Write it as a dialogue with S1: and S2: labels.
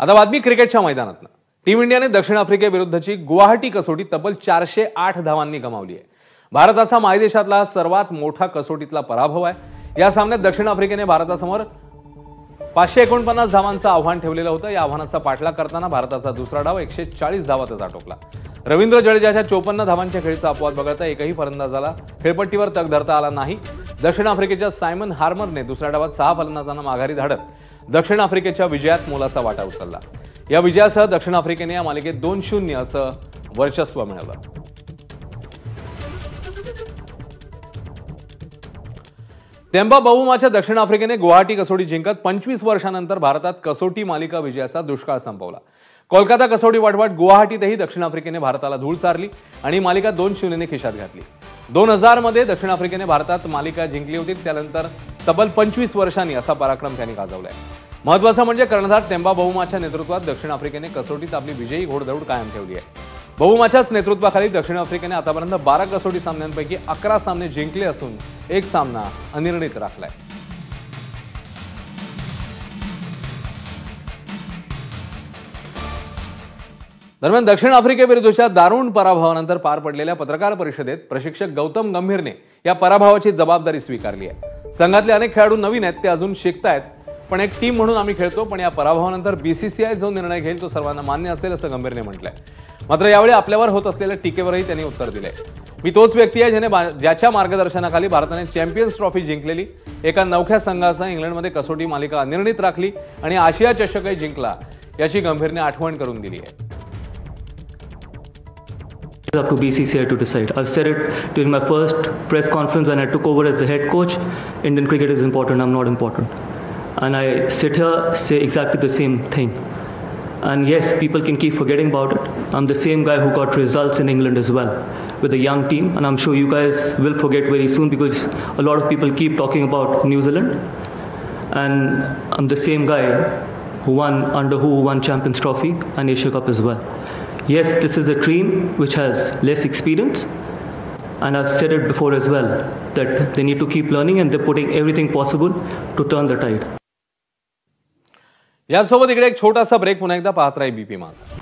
S1: आता बातमी क्रिकेटच्या मैदानातनं। टीम इंडियाने दक्षिण आफ्रिकेविरुद्धची गुवाहाटी कसोटी तब्बल 408 धावांनी गमावली आहे। भारताचा मायदेशातला हा सर्वात मोठा कसोटीतला पराभव आहे। या सामन्यात दक्षिण आफ्रिकेने भारतासमोर 549 धावांचं आव्हान ठेवलेलं होतं। या आव्हानाचा पाठलाग करताना भारताचा दुसरा डाव 140 धावातच आटोपला। रवींद्र जडेजाच्या 54 धावांच्या खेळीचा अपवाद वगळता एकही फलंदाजाला खेळपट्टीवर तग धरता आला नाही। दक्षिण आफ्रिकेच्या सायमन हार्मरने दुसऱ्या डावात 6 फलंदाजांना माघारी धाडत दक्षिण आफ्रिकेच्या विजयात मोलाचा वाटा उचलला। या विजयासह दक्षिण आफ्रिकेने या मालिकेत 2-0 असं वर्चस्व मिळवलं। तेंबा बहुमाच्या दक्षिण आफ्रिकेने गुवाहाटी कसोटी जिंकत 25 वर्षांनंतर भारतात कसोटी मालिका विजयाचा दुष्काळ संपवला। कोलकाता कसोटी वाटवाट गुवाहाटीतही दक्षिण आफ्रिकेने भारताला धूळ चारली आणि मालिका 2-0 ने खिशात घातली। 2000 मध्ये दक्षिण आफ्रिकेने भारतात मालिका जिंकली होती, त्यानंतर तब्बल 25 वर्षांनी असा पराक्रम त्यांनी गाजवलाय। महत्त्वाचं म्हणजे कर्णधार तेंबा बहुमाच्या नेतृत्वात दक्षिण आफ्रिकेने कसोटीत आपली विजयी घोडदौड कायम ठेवली आहे। बहुमाच्याच नेतृत्वाखाली दक्षिण आफ्रिकेने आतापर्यंत 12 कसोटी सामन्यांपैकी 11 सामने जिंकले असून एक सामना अनिर्णित राखलाय। दरम्यान दक्षिण आफ्रिकेविरुद्धच्या दारुण पराभवानंतर पार पडलेल्या पत्रकार परिषदेत प्रशिक्षक गौतम गंभीरने या पराभवाची जबाबदारी स्वीकारली आहे। संघातले अनेक खेळाडू नवीन आहेत, ते अजून शिकतायत, पण एक टीम म्हणून आम्ही खेळतो, पण या पराभवानंतर बीसीसीआय जो निर्णय घेईल तो सर्वांना मान्य असेल असं गंभीरने म्हटलंय। मात्र यावेळी आपल्यावर होत असलेल्या टीकेवरही त्यांनी उत्तर दिलंय। मी तोच व्यक्ती आहे ज्याच्या मार्गदर्शनाखाली भारताने चॅम्पियन्स ट्रॉफी जिंकलेली, एका नवख्या संघासह इंग्लंडमध्ये कसोटी मालिका अनिर्णित राखली आणि आशिया चषकही जिंकला, याची गंभीरने आठवण करून दिली आहे।
S2: Up to BCCI to decide. I've said it during my first press conference when I took over as the head coach. Indian cricket is important, I'm not important. And I sit here, say exactly the same thing. And yes, people can keep forgetting about it. I'm the same guy who got results in England as well with a young team, and I'm sure you guys will forget very soon because a lot of people keep talking about New Zealand. And I'm the same guy who won Champions Trophy and Asia Cup as well. Yes, this is a team which has less experience, and I've said it before as well that they need to keep learning and they're putting everything possible to turn the tide.
S1: यासोबत इकडे एक छोटासा break, पुन्हा एकदा पाहत राहा BP माझा।